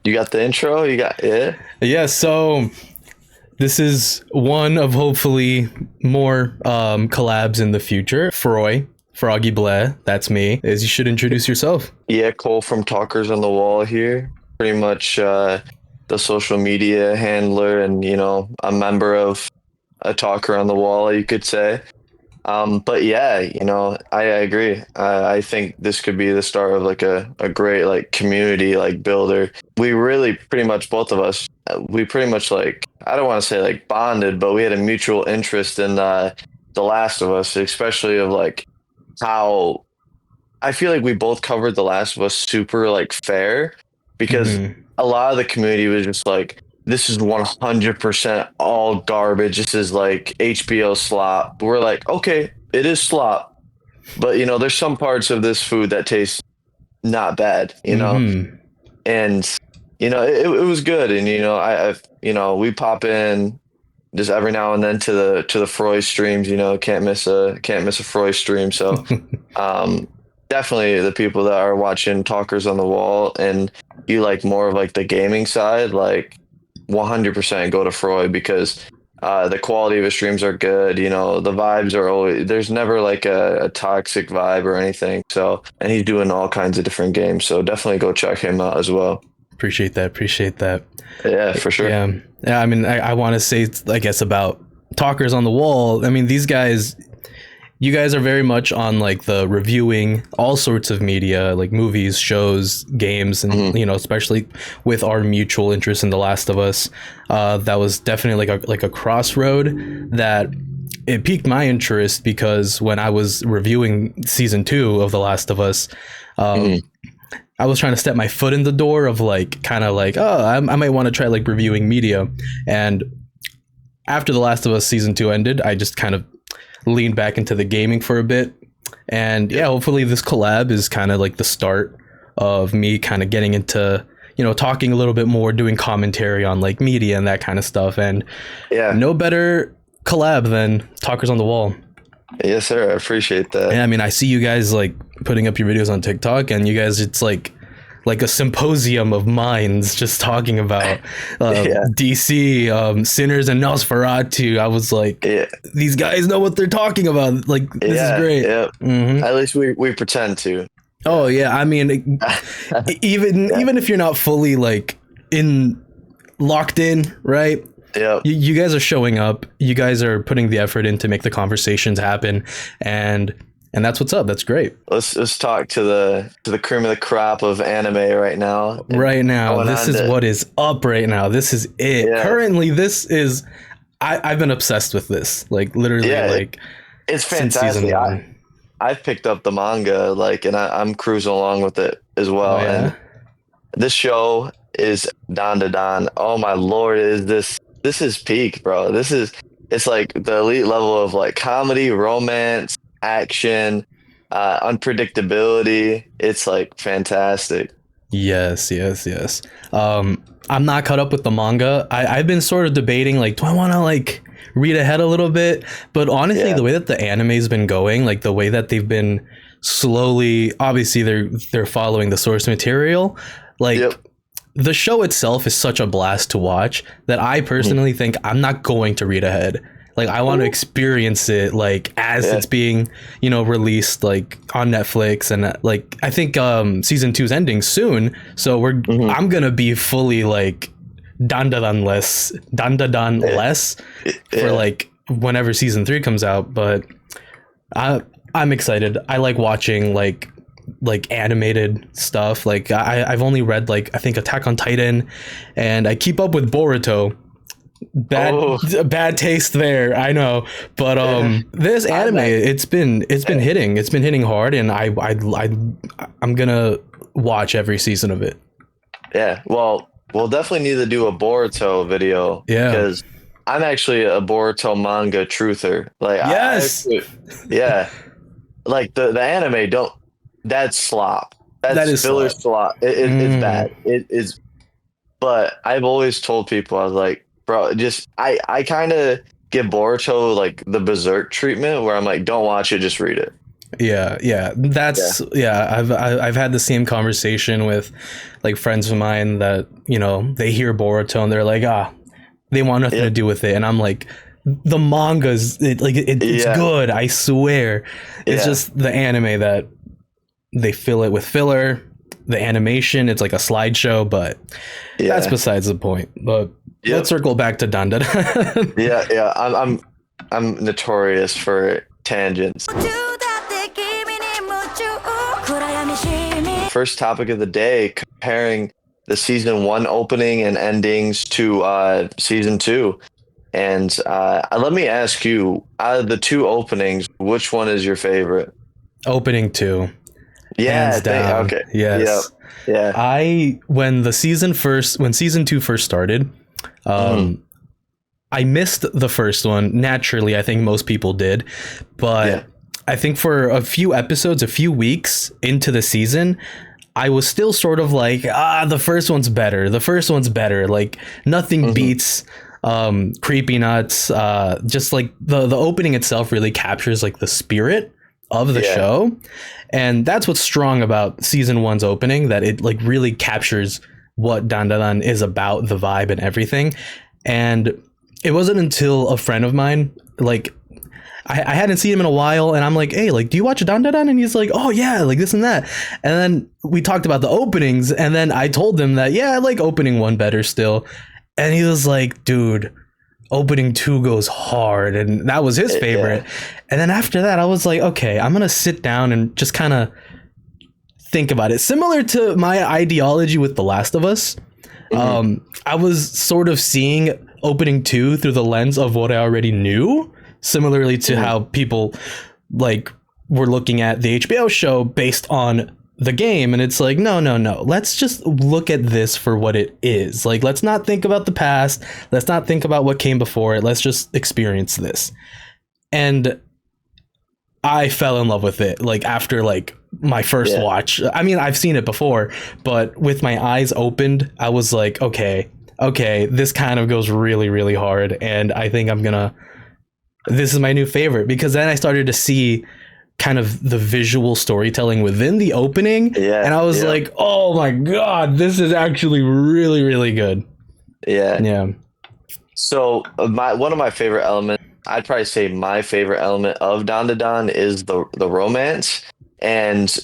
You got the intro? You got yeah? Yeah, so this is one of hopefully more collabs in the future. Froy, Froggy Bleh, that's me. Is you should introduce yourself. Yeah, Cole from Talkers on the Wall here. Pretty much the social media handler and, a member of a Talker on the Wall, you could say. But yeah, I agree. I think this could be the start of like a great like community like builder. We really pretty much both of us, we pretty much like I don't want to say like bonded, but we had a mutual interest in The Last of Us, especially of like how I feel like we both covered The Last of Us super like fair because Hmm. a lot of the community was just like, this is 100% all garbage. This is like HBO slop. We're like, okay, it is slop, but there's some parts of this food that taste not bad, Hmm. and it was good. And we pop in just every now and then to the Froy streams. Can't miss a Froy stream. So um, definitely the people that are watching Talkers on the Wall and you like more of like the gaming side, like 100% go to Froy because the quality of his streams are good. The vibes are always, there's never like a toxic vibe or anything. So, and he's doing all kinds of different games. So definitely go check him out as well. Appreciate that. Appreciate that. Yeah, for sure. Yeah. Yeah. I mean, I want to say, I guess, about Talkers on the Wall. I mean, these guys, you guys are very much on like the reviewing all sorts of media, like movies, shows, games, and Mhm. especially with our mutual interest in The Last of Us. That was definitely like a crossroad that it piqued my interest because when I was reviewing season 2 of The Last of Us, um, Mhm. I was trying to step my foot in the door of like kind of like, oh, I might want to try like reviewing media. And after The Last of Us season 2 ended, I just kind of leaned back into the gaming for a bit. And yeah, hopefully this collab is kind of like the start of me kind of getting into, talking a little bit more, doing commentary on like media and that kind of stuff. And Yeah. no better collab than Talkers on the Wall. Yes, sir. I appreciate that. And I mean, I see you guys like putting up your videos on TikTok, and you guys, it's like a symposium of minds just talking about Yeah. DC, Sinners, and Nosferatu. I was like, Yeah. these guys know what they're talking about. Like, this is Yeah. great. Yeah. Hmm. At least we pretend to. Oh yeah, I mean, Yeah. even if you're not fully like in locked in, right? Yep. You guys are showing up. You guys are putting the effort in to make the conversations happen, and that's what's up. That's great. Let's talk to the cream of the crop of anime right now. Right now, Going this on is to- what is up right now. This is it. Yeah. Currently, this is. I've been obsessed with this. Like literally, Yeah, like It's since season fantastic. one. I've picked up the manga, like, and I'm cruising along with it as Oh well. And yeah. this show is dandadan. Oh my lord, is this is peak, bro. It's like the elite level of like comedy, romance, action, unpredictability. It's like fantastic. Yes, yes, yes. I'm not caught up with the manga. I've been sort of debating like, do I want to like read ahead a little bit? But honestly, Yeah. the way that the anime's been going, like the way that they've been slowly, obviously they're following the source material. Like Yep. the show itself is such a blast to watch that I personally think I'm not going to read ahead. Like I want to experience it like as Yeah. it's being, released like on Netflix and like I think season 2's ending soon. So Mhm. I'm going to be fully like dandadan less for Yeah. like whenever season 3 comes out, but I I'm excited. I like watching like animated stuff. Like I've only read like I think Attack on Titan, and I keep up with Boruto. Bad Oh. bad taste there, I know. But Yeah. this I'm anime, like- it's been hitting. It's been hitting hard, and I'm gonna watch every season of it. Yeah. Well, we'll definitely need to do a Boruto video. Yeah. Because I'm actually a Boruto manga truther. Like Yes. yeah. Like the anime don't that's slop. That's That is filler slop. slop. It's Mm. bad. It is, but I've always told people I was like, bro, just I kind of give Boruto like the berserk treatment where I'm like, don't watch it, just read it. Yeah. That's yeah. I've had the same conversation with like friends of mine that they hear Boruto and they're like they want nothing to Yep. do with it, and I'm like, the manga's it's Yeah. good. I swear, it's Yeah. just the anime that they fill it with filler. The animation, it's like a slideshow, but that's Yeah. besides the point. But let's Yep. circle back to Dandadan. Yeah. Yeah. I'm notorious for tangents. First topic of the day, comparing the season one opening and endings to season two. And let me ask you, out of the two openings, which one is your favorite? Opening two, Yeah, hands down. okay. Yep. Yes. Yeah. When season two first started, Mhm. I missed the first one. Naturally, I think most people did, but Yeah. I think for a few episodes, a few weeks into the season, I was still sort of like, the first one's better. The first one's better. Like nothing Mhm. beats Creepy Nuts. Just like the opening itself really captures like the spirit of the Yeah. show. And that's what's strong about season one's opening, that it like really captures what Dandadan is about, the vibe and everything. And it wasn't until a friend of mine, like I hadn't seen him in a while, and I'm like, hey, like, do you watch Dandadan? And he's like, oh yeah, like this and that. And then we talked about the openings, and then I told him that, yeah, I like opening one better still. And he was like, dude, opening two goes hard, and that was his favorite. Yeah. And then after that, I was like, okay, I'm gonna sit down and just kind of think about it. Similar to my ideology with The Last of Us, I was sort of seeing opening two through the lens of what I already knew, similarly to how people like were looking at the HBO show based on the game. And it's like, no, let's just look at this for what it is. Like, let's not think about the past, let's not think about what came before it, let's just experience this. And I fell in love with it like after like my first watch. I mean, I've seen it before, but with my eyes opened, I was like, okay, this kind of goes really, really hard. And I think this is my new favorite, because then I started to see kind of the visual storytelling within the opening. Yeah. And I was like, oh my God, this is actually really, really good. Yeah. Yeah. So one of my favorite elements, I'd probably say my favorite element of Dandadan is the romance. And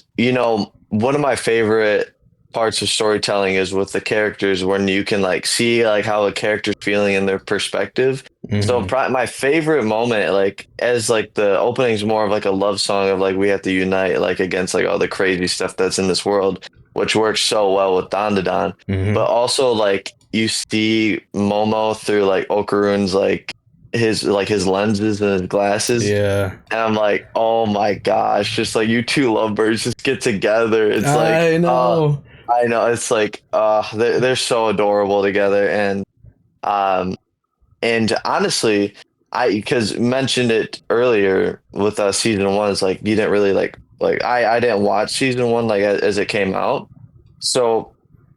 one of my favorite parts of storytelling is with the characters, when you can like see like how a character's feeling in their perspective. So my favorite moment, like as like the opening's more of like a love song of like we have to unite like against like all the crazy stuff that's in this world, which works so well with Dandadan. But also like you see Momo through like Okarun's like his lenses and his glasses. Yeah. And I'm like, oh my gosh, just like you two lovebirds just get together. It's like I know. I know, it's like they're so adorable together. And honestly, because mentioned it earlier with season one, is like you didn't really like I didn't watch season one like as it came out. So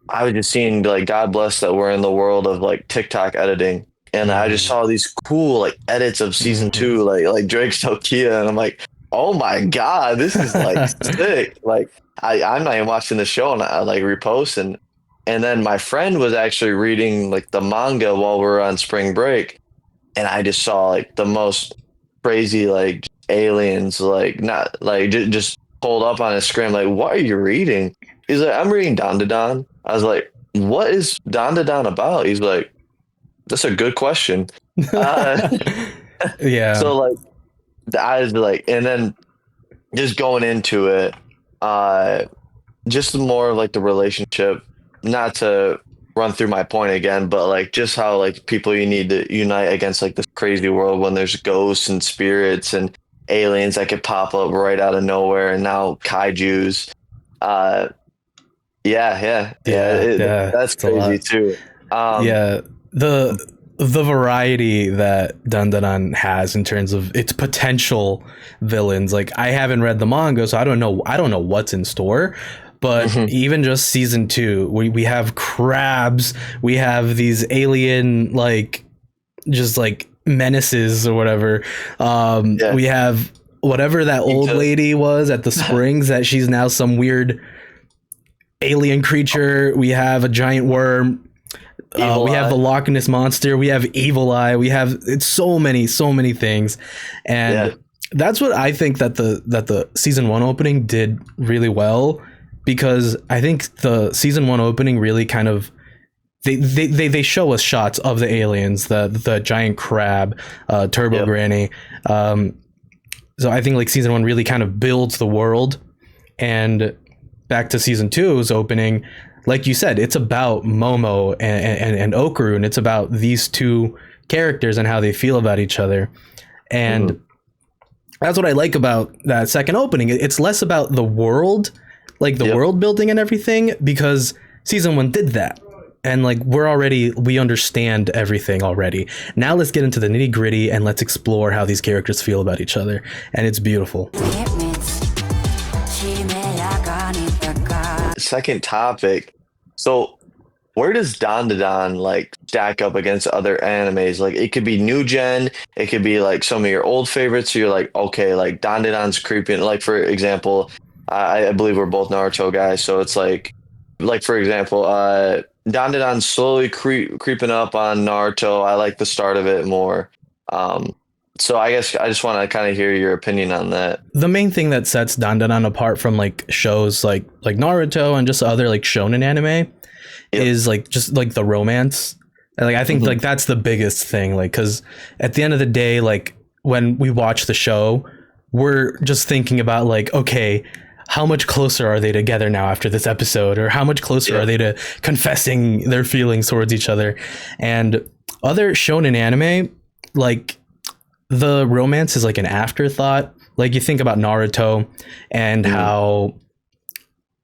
I was just seeing like, God bless that we're in the world of like TikTok editing. And I just saw these cool like edits of season two, like Drake's Tokia, and I'm like, oh my God, this is like sick. Like I'm not even watching the show, and I like repost, and then my friend was actually reading like the manga while we were on spring break, and I just saw like the most crazy like aliens, like not like just pulled up on his screen. Like, what are you reading? He's like, I'm reading Dandadan. I was like, what is Dandadan about? He's like, that's a good question. Yeah. So like, I was like, and then just going into it, just more of like the relationship, not to run through my point again, but like just how like people you need to unite against like this crazy world when there's ghosts and spirits and aliens that could pop up right out of nowhere, and now kaijus. That's It's a crazy lot. too. Yeah, the variety that Dandadan has in terms of its potential villains. Like, I haven't read the manga, so I don't know what's in store. But even just season two, we have crabs, we have these alien like just like menaces or whatever. We have whatever that old lady was at the springs, that she's now some weird alien creature. We have a giant worm. We have the Loch Ness monster. We have Evil Eye. It's so many things, and that's what I think that the season 1 opening did really well, because I think the season 1 opening really kind of they show us shots of the aliens, the giant crab, Turbo Granny. So I think like season 1 really kind of builds the world, and back to season 2's opening, like you said, it's about Momo and Okaru, and it's about these two characters and how they feel about each other. And that's what I like about that second opening. It's less about the world, like the world building and everything, because season 1 did that. And like we understand everything already. Now let's get into the nitty gritty and let's explore how these characters feel about each other. And it's beautiful. Second topic. So where does dandadan like stack up against other animes? Like it could be new gen, it could be like some of your old favorites. So you're like, okay, like dandadan's creeping. Like for example, I believe we're both Naruto guys. So it's like for example, dandadan's slowly creeping up on Naruto. I like the start of it more. So I guess I just want to kind of hear your opinion on that. The main thing that sets dandadan apart from like shows like Naruto and just other like shonen anime is like just like the romance. And like I think like that's the biggest thing, like because at the end of the day, like when we watch the show, we're just thinking about like, okay, how much closer are they together now after this episode, or how much closer are they to confessing their feelings towards each other? And other shonen anime, like the romance is like an afterthought. Like you think about Naruto and how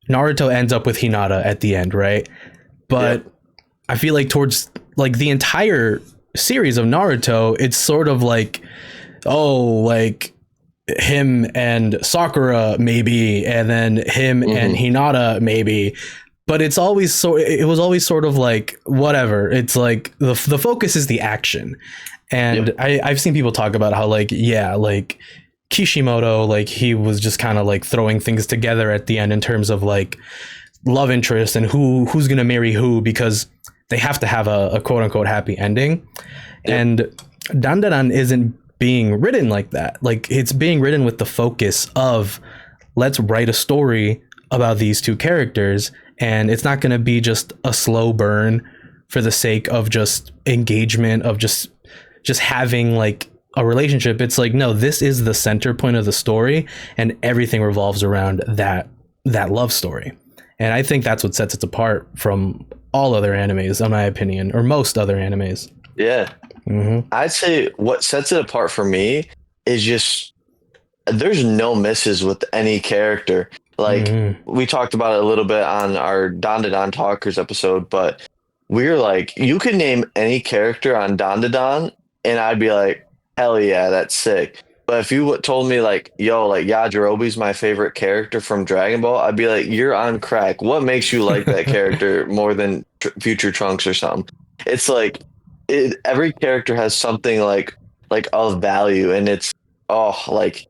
Naruto ends up with Hinata at the end, right? But I feel like towards like the entire series of Naruto, it's sort of like, oh, like him and Sakura maybe, and then him and Hinata maybe. But it was always sort of like whatever. It's like the focus is the action. And I've seen people talk about how like Kishimoto, like he was just kind of like throwing things together at the end in terms of like love interest and who's gonna marry who, because they have to have a quote unquote happy ending. And dandadan isn't being written like that. Like it's being written with the focus of let's write a story about these two characters, and it's not going to be just a slow burn for the sake of just engagement, of just having like a relationship. It's like, no, this is the center point of the story, and everything revolves around that love story. And I think that's what sets it apart from all other animes, in my opinion, or most other animes. Yeah. I'd say what sets it apart for me is just there's no misses with any character. Like we talked about it a little bit on our dandadan talkers episode, but we're like, you could name any character on dandadan and I'd be like, hell yeah, that's sick. But if you told me like, yo, like Yajirobe's my favorite character from Dragon Ball, I'd be like, you're on crack. What makes you like that character more than Future Trunks or something? It's like every character has something like of value, and it's like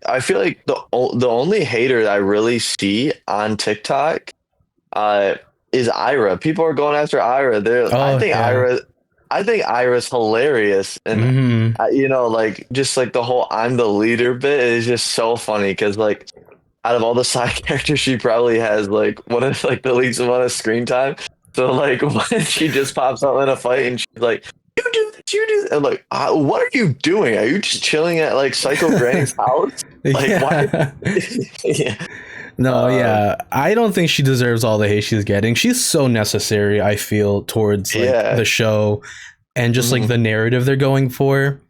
I feel like the only hater that I really see on TikTok is Ira. People are going after Ira. I think Ira's hilarious, and you know, like just like the whole "I'm the leader" bit is just so funny because like out of all the side characters, she probably has like one of like the least amount of screen time. So like when she just pops up in a fight and she's like, "You do this, you do this," I'm like, "What are you doing? Are you just chilling at like Psycho Granny's house? Like why?" No, I don't think she deserves all the hate she's getting. She's so necessary, I feel, towards like the show and just like the narrative they're going for,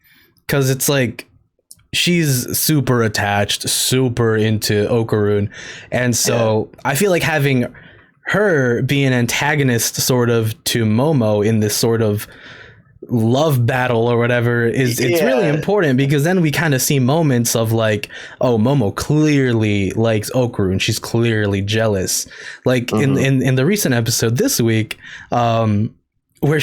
because it's like she's super attached, super into Okaru, and so I feel like having her be an antagonist sort of to Momo in this sort of love battle or whatever it's really important, because then we kind of see moments of like, oh, Momo clearly likes Okaru and she's clearly jealous. Like in the recent episode this week, where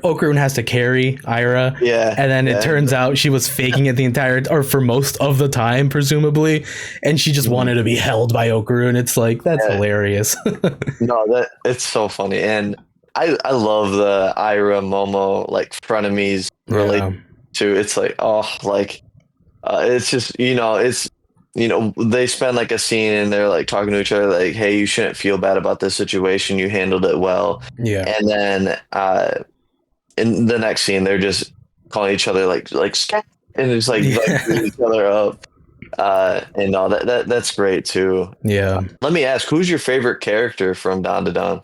Okarun has to carry Ira, Yeah, and then it yeah. turns out she was faking it the entire, or for most of the time, presumably, and she just wanted to be held by Okarun. It's like, that's Yeah. hilarious. No, that it's so funny, and I love the Ira Momo like frenemies relate Yeah, to. It's like, oh, like it's just, it's, they spend like a scene and they're like talking to each other like, hey, you shouldn't feel bad about this situation, you handled it well. yeah, And then in the next scene they're just calling each other like scat, and it's like beating each other up. And all that's great too. yeah. Let me ask, who's your favorite character from Don to Don?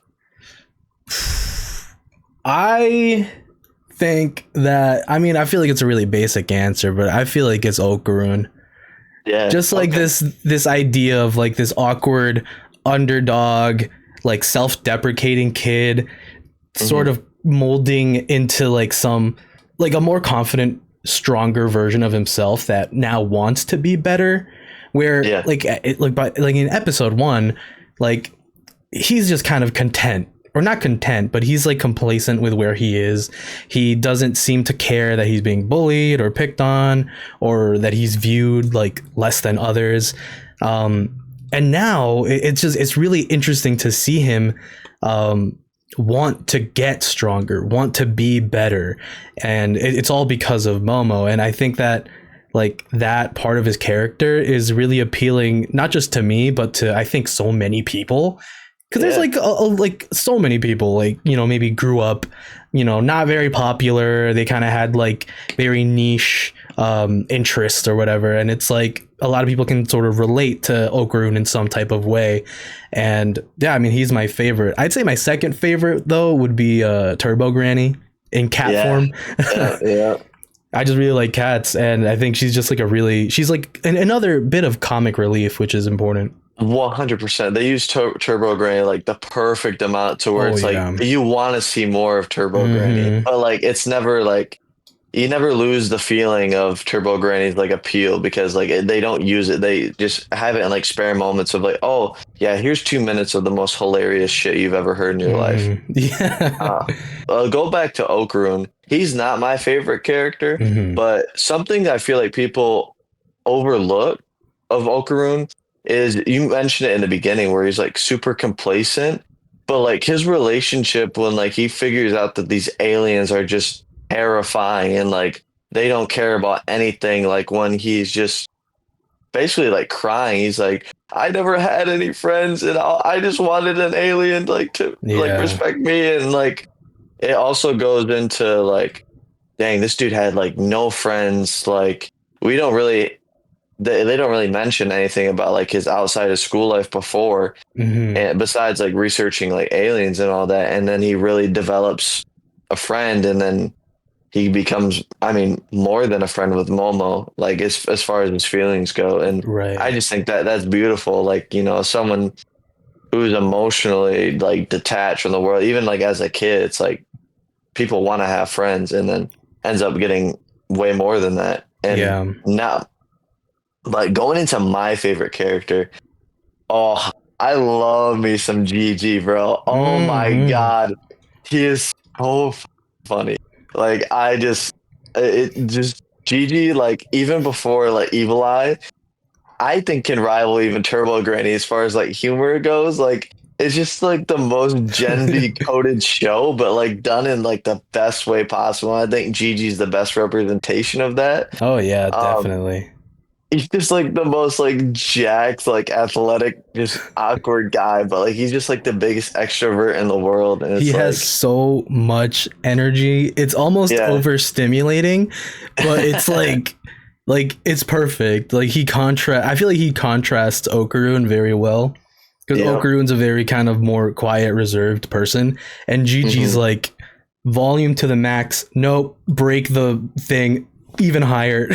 I think that, I mean, I feel like it's a really basic answer, but I feel like it's Okarun. Yeah, Just like okay. this idea of like this awkward underdog, like self-deprecating kid, sort of molding into like some, like a more confident, stronger version of himself that now wants to be better. Where Yeah, like in episode 1, like he's just kind of content, or not content, but he's like complacent with where he is. He doesn't seem to care that he's being bullied or picked on, or that he's viewed like less than others. And now it's really interesting to see him want to get stronger, want to be better, and it's all because of Momo. And I think that like that part of his character is really appealing, not just to me, but to, I think, so many people, because there's yeah, like so many people, like, maybe grew up, not very popular, they kind of had like very niche interests or whatever, and it's like a lot of people can sort of relate to Okarun in some type of way. And yeah, I mean, he's my favorite. I'd say my second favorite though would be Turbo Granny in cat yeah, form. yeah. I just really like cats, and I think she's just like she's like another bit of comic relief, which is important. 100%. They use Turbo Granny like the perfect amount to where Oh it's like yeah. you want to see more of Turbo Granny, Hmm. but like it's never like you never lose the feeling of Turbo Granny's like appeal, because like they don't use it. They just have it in like spare moments of like, oh yeah, here's 2 minutes of the most hilarious shit you've ever heard in your life. Hmm. Yeah. Uh, go back to Okarun. He's not my favorite character, Hmm. but something I feel like people overlook of Okarun is, you mentioned it in the beginning, where he's like super complacent, but like his relationship when like he figures out that these aliens are just terrifying and like they don't care about anything, like when he's just basically like crying, he's like, I never had any friends and I just wanted an alien like to like Yeah. respect me, and like it also goes into like, dang, this dude had like no friends. Like we don't really, they don't really mention anything about like his outside of school life before, Hmm. and besides like researching like aliens and all that. And then he really develops a friend, and then he becomes, I mean, more than a friend with Momo, like as far as his feelings go. And I Right. just think that that's beautiful. Like, someone who's emotionally like detached from the world, even like as a kid, it's like people want to have friends, and then ends up getting way more than that. And Yeah. now, like going into my favorite character, oh, I love me some GG, bro. Oh my Hmm. God. He is so funny. Like I just, it just Gigi, like even before like Evil Eye, I think can rival even Turbo Granny as far as like humor goes. Like it's just like the most Gen Z coded show, but like done in like the best way possible. I think Gigi's the best representation of that. Oh yeah, Um, definitely. he's just like the most like jacked, like athletic, just awkward guy, but like he's just like the biggest extrovert in the world, and He it's has like, so much energy. It's almost yeah, overstimulating, but it's like it's perfect. Like I feel like he contrasts Okarun very well, because yeah. Okarun's a very kind of more quiet, reserved person, and Gigi's Hmm. like volume to the max. Nope, break the thing even higher.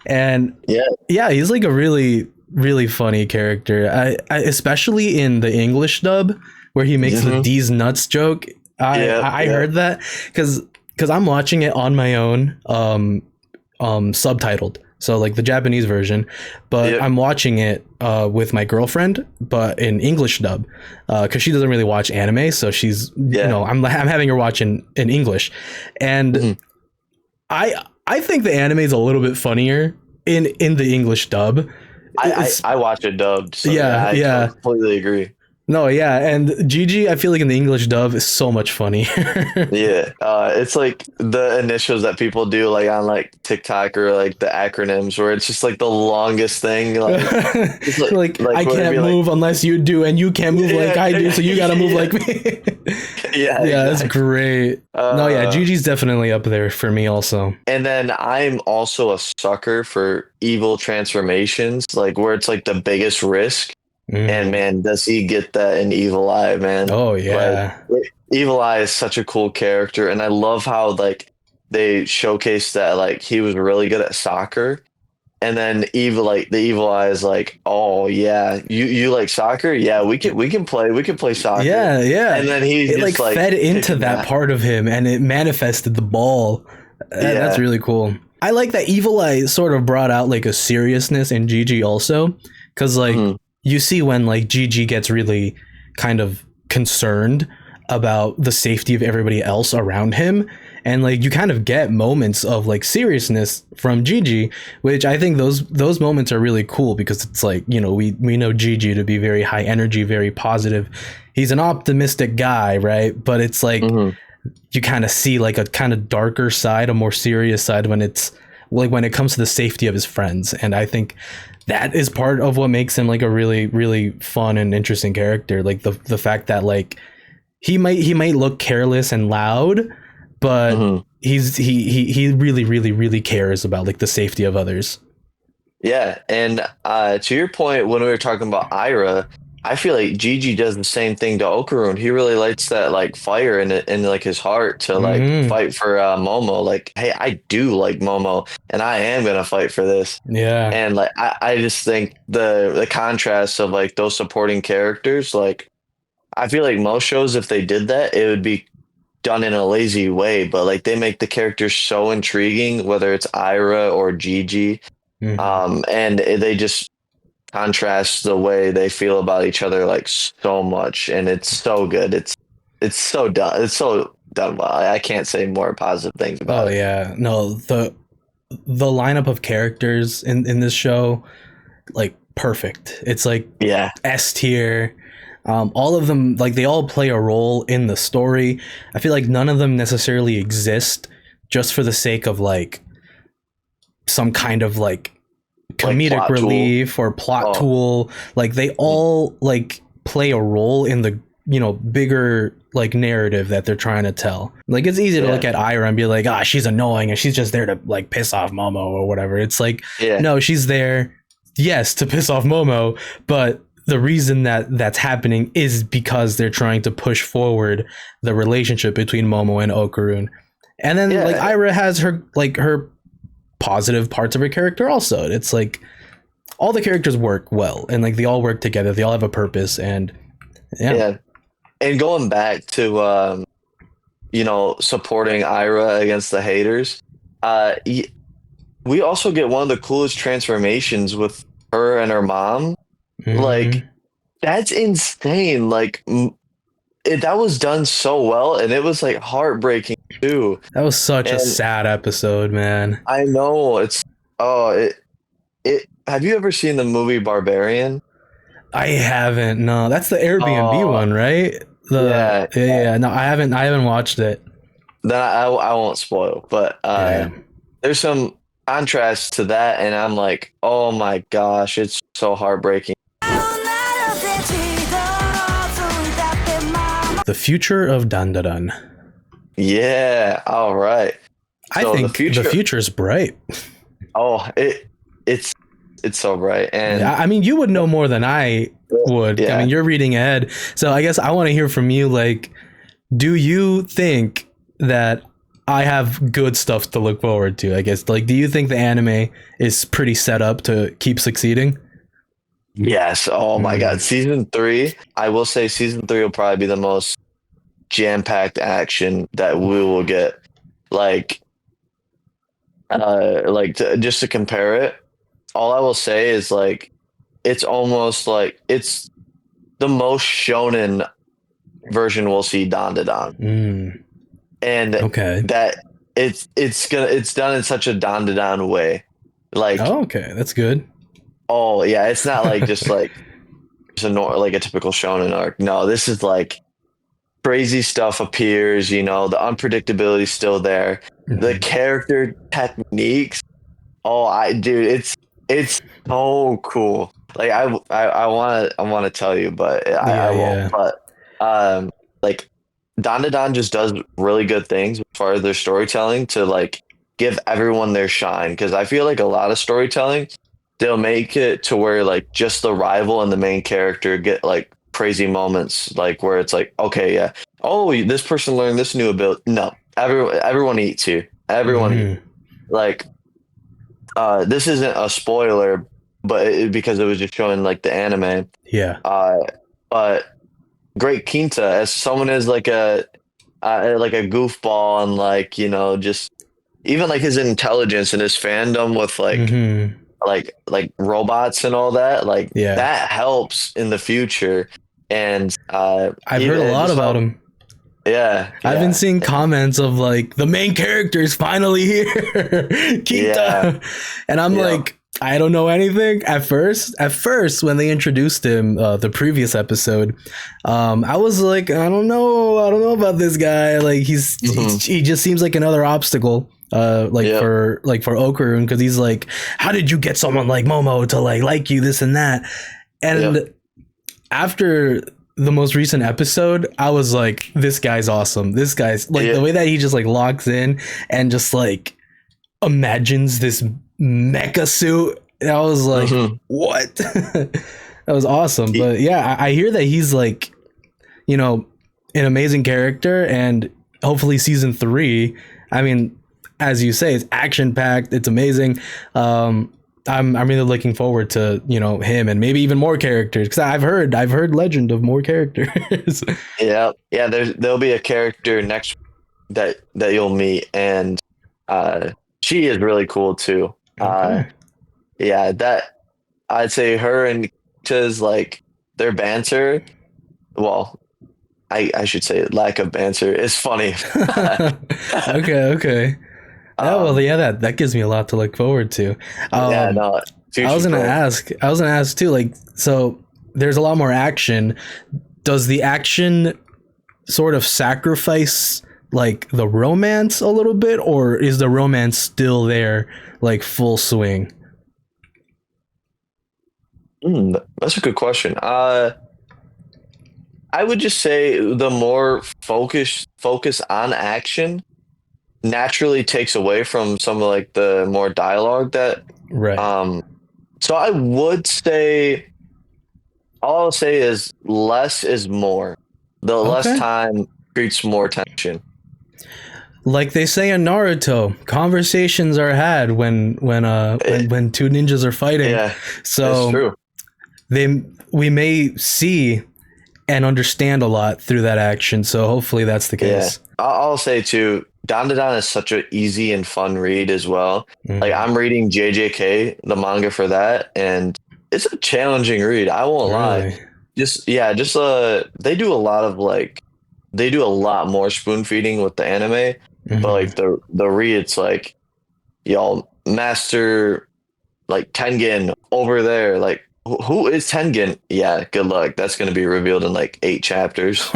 And Yeah. yeah, he's like a really really funny character. I especially in the English dub, where he makes the Hmm. D's nuts joke. Yeah. I Yeah. heard that because I'm watching it on my own, subtitled. so like the Japanese version, but Yep. I'm watching it with my girlfriend, but in English dub, because she doesn't really watch anime, so she's Yeah. I'm having her watch in English, and Mhm. I think the anime is a little bit funnier in the English dub. It's I watch it dubbed, so yeah, yeah, I yeah. completely agree. No, yeah, and Gigi, I feel like in the English dub is so much funnier. Yeah, it's like the initials that people do like on like TikTok or like the acronyms where it's just like the longest thing, like it's Like I where it'd can't be like move unless you do, and you can't move like yeah, I do, so you gotta move yeah, like me. yeah, Yeah, that's exactly. great. No, yeah, Uh, Gigi's definitely up there for me also. and then I'm also a sucker for evil transformations, like where it's like the biggest risk. And Mm. man, does he get that in Evil Eye, man? Oh Like yeah, Evil Eye is such a cool character, and I love how like they showcase that like he was really good at soccer, and then the Evil Eye is like, oh yeah, you like soccer? Yeah, we can play soccer, yeah, yeah. and then he's It like just like fed into kicking that that. part of him, and it manifested the ball. That's Yeah. really cool. I like that Evil Eye sort of brought out like a seriousness in Gigi also, because like Mhm. you see when like Gigi gets really kind of concerned about the safety of everybody else around him, and like you kind of get moments of like seriousness from Gigi, which I think those moments are really cool because it's like, we know Gigi to be very high energy, very positive. He's an optimistic guy, right? But it's like Mhm. you kind of see like a kind of darker side, a more serious side when it's like when it comes to the safety of his friends. And I think that is part of what makes him like a really, really fun and interesting character. Like the fact that like he might look careless and loud, but Mhm. he really, really, really cares about like the safety of others. Yeah, and to your point when we were talking about Ira, I feel like Gigi does the same thing to Okarun. He really lights that like fire in like his heart to like Hmm. fight for Momo. Like, hey, I do like Momo, and I am gonna fight for this. Yeah. And like, I just think the contrast of like those supporting characters, like I feel like most shows if they did that, it would be done in a lazy way. But like they make the characters so intriguing, whether it's Ira or Gigi, Hmm. and they just contrast the way they feel about each other like so much, and it's so good. It's so done. It's so done well. I can't say more positive things Oh about it. yeah. No, the lineup of characters in this show, like perfect. It's like Yeah, S tier. All of them, like they all play a role in the story. I feel like none of them necessarily exist just for the sake of like some kind of like like comedic plot tool. relief or plot Oh, tool. Like they mm, all like play a role in the bigger like narrative that they're trying to tell. Like it's easy to look yeah, at Ira and be like, ah, she's annoying and she's just there to like piss off Momo or whatever. It's like, yeah, no, she's there, yes, to piss off Momo, but the reason that that's happening is because they're trying to push forward the relationship between Momo and Okarun. And then like yeah, Ira has her positive parts of her character also. It's like all the characters work well and like they all work together. They all have a purpose and yeah. yeah. And going back to supporting Ira against the haters, uh, y- we also get one of the coolest transformations with her and her mom. Like Hmm. that's insane. Like that was done so well, and it was like heartbreaking too. That was such a And sad episode, man. I know it's oh it. Have you ever seen the movie Barbarian? I haven't. No, that's the Airbnb Oh one, right? The yeah, yeah, yeah. yeah. No, I haven't watched it. Then I won't spoil, but Yeah. there's some contrast to that, and I'm like, oh my gosh, it's so heartbreaking. The future of dandadan. Yeah, all right. I So the think the future, future is bright. oh it's it's so bright, Yeah, and I mean, you would know more than I would. I yeah. mean, you're reading ahead, so I guess I want to hear from you. Like, do you think that I have good stuff to look forward to? I guess, like, do you think the anime is pretty set up to keep succeeding? Yes. Oh my God. Mm. Season three, I will say season three will probably be the most jam-packed action that we will get. Like Like just to compare it, all I will say is like it's almost like it's the most shonen version we'll see dandadan, Mm, and okay. that it's done in such a dandadan way. Like, Oh, okay, that's good. oh yeah, it's not like just like like a typical shonen arc. No, this is like crazy stuff appears. You know, the unpredictability is still there. The Mhm. character techniques. Oh, dude, it's so cool. Like I want to tell you, but I Yeah, won't. yeah. But like Dandadan just does really good things as far as their storytelling to like give everyone their shine. Because I feel like a lot of storytelling, they'll make it to where like just the rival and the main character get like crazy moments, like where it's like, okay, yeah, oh, this person learned this new ability. No, everyone eats here. Everyone eats. Hmm. Like this isn't a spoiler, but because it was just showing like the anime. Yeah. Uh, but Great Quinta as someone is like a goofball and like just even like his intelligence and his fandom with Hmm. like robots and all that like Yeah. that helps in the future and I've heard a even lot just about all him. yeah I've been yeah seeing yeah comments of like the main character is finally here, yeah Quinta, and I'm yeah like, I don't know anything at first. At first, when they introduced him, the previous episode, I was like, I don't know about this guy. Like hmm he just seems like another obstacle. yep Like for Okarun, because he's like, how did you get someone like Momo to like you this and that? yep And after the most recent episode, I was like, this guy's awesome. This guy's like yeah the way that he just like locks in and just like imagines this mecha suit. And I was like, hmm what? That was awesome. But yeah, I hear that he's like, you know, an amazing character, and hopefully season three. I mean, as you say, it's action packed. It's amazing. I'm really looking forward to him and maybe even more characters, because I've heard legend of more characters. yeah there'll be a character next that you'll meet and uh she is really cool too Okay. yeah that I'd say her and Kita's like their banter. Well, I should say lack of banter is funny. Okay. Yeah, well, um, yeah, that gives me a lot to look forward to. yeah, Um, no, I was future gonna pro. ask, I was gonna ask too, like, so there's a lot more action. Does the action sort of sacrifice like the romance a little bit, or is the romance still there, like full swing? That's a good question. I would just say the more focus on action naturally takes away from some of like the more dialogue that Right. um. So I would say all I'll say is less is more. The less Okay. time creates more tension. Like they say in Naruto, conversations are had Eh, when two ninjas are fighting. yeah, it's So true. they we may see and understand a lot through that action. So hopefully that's the Yeah. case. I'll say too, dandadan is such an easy and fun read as well. Like Mm, I'm reading JJK, the manga for that, and it's a challenging read. I won't lie. really? Just yeah, just they do a lot of like they do a lot more spoon feeding with the anime, but like Hmm. the read, it's like y'all master like Tengen over there. Like who is Tengen? Yeah, good luck. That's gonna be revealed in like 8 chapters.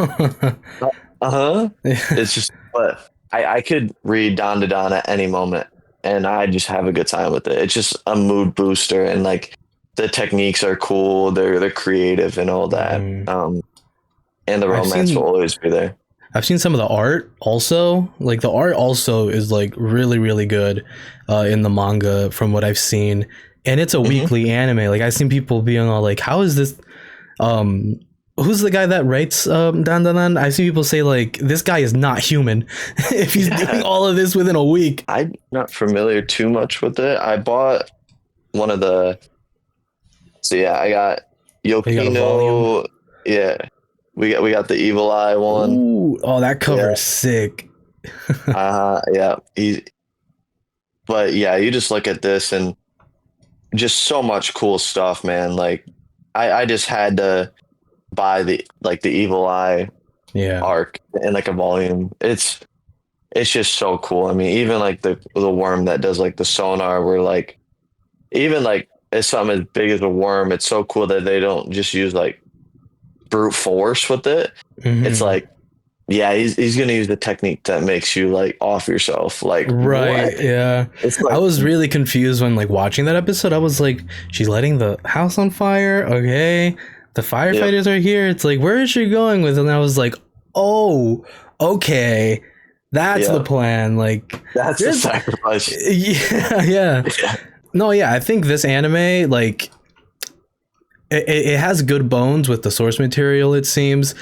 Uh-huh. It's just, but I could read Don to Don at any moment and I just have a good time with it. It's just a mood booster and like the techniques are cool, they're creative and all that. Mm. And the I've romance will seen always be there. I've seen some of the art also. Like the art also is like really really good in the manga from what I've seen, and it's a Hmm weekly anime. Like I've seen people being all like, "How is this?" Um, who's the guy that writes Dan Dan Dan? I see people say like, "This guy is not human if he's doing Yeah. all of this within a week." I'm not familiar too much with it. I bought one of the so yeah, I got You got a volume. Yokino. Yeah. We got the Evil Eye one. Ooh, oh, that cover Yeah. is sick. Yeah. But yeah, you just look at this and just so much cool stuff, man. Like I just had to buy the Evil Eye Yeah. arc in like a volume. It's just so cool. I mean, even like the worm that does like the sonar, where like even like it's something as big as a worm. It's so cool that they don't just use like brute force with it. It's Hmm. like, yeah, he's gonna use the technique that makes you like off yourself. Like what? Right. Yeah. It's I like was really confused when like watching that episode. I was like, she's lighting the house on fire. Okay. The yep, firefighters are here. It's like, where is she going with it? And I was like, oh, okay. That's the yeah. plan. Like, That's the there's, sacrifice. yeah, yeah. Yeah. No, yeah. I think this anime, like, it has good bones with the source material, it seems.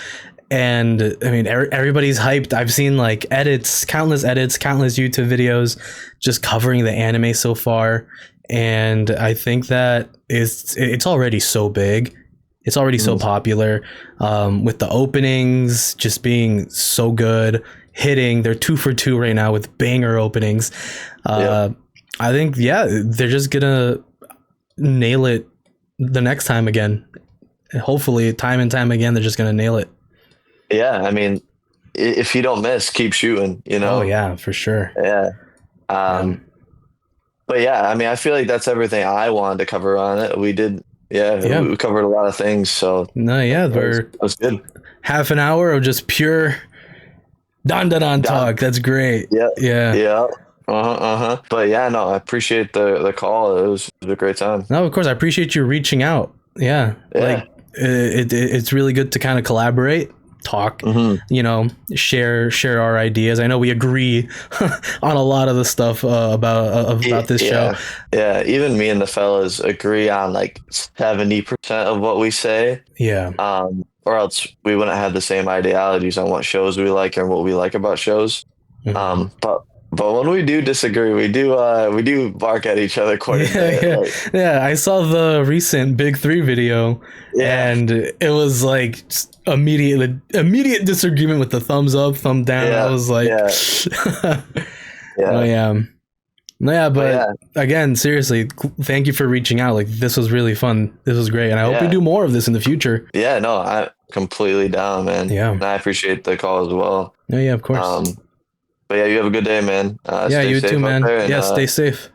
And I mean, everybody's hyped. I've seen like edits, countless YouTube videos just covering the anime so far. And I think that it's already so big. It's already so Mhm. popular, with the openings just being so good, hitting. They're 2 for 2 right now with banger openings. Yep. Uh, I think, yeah, they're just gonna nail it the next time again. Hopefully, time and time again, they're just gonna nail it. Yeah. I mean, if you don't miss, keep shooting. You Oh know. yeah, for sure. Yeah. Yeah, Um. But yeah, I mean, I feel like that's everything I wanted to cover on it. We did. Yeah, yeah. we covered a lot of things. So No, yeah, we're that was good. half an hour of just pure dandadan Done. talk. That's great. Yeah. Yeah. Yeah. Uh-huh, uh-huh. But yeah, no, I appreciate the call. It was a great time. No, of course, I appreciate you reaching out. Yeah, Yeah. like it's really good to kind of collaborate, talk, Hmm. share our ideas. I know we agree on a lot of the stuff about this show. Yeah. Yeah. Even me and the fellas agree on like 70% of what we say. Yeah. Or else we wouldn't have the same ideologies on what shows we like and what we like about shows. Mhm. But when we do disagree, we do bark at each other quite a Yeah, bit. yeah, Like, yeah. I saw the recent Big Three video, yeah, and it was like just immediate disagreement with the thumbs up, thumb down. I yeah, was like, yeah, oh yeah. yeah, no yeah. But But yeah, again, seriously, thank you for reaching out. Like this was really fun. This was great, and I hope we yeah, do more of this in the future. yeah. No, I completely down, man. Yeah. And I appreciate the call as well. No, yeah, of course. Um, but yeah, you have a good day, man. Yeah, Stay you too, safe out man. there, and Yeah, stay safe.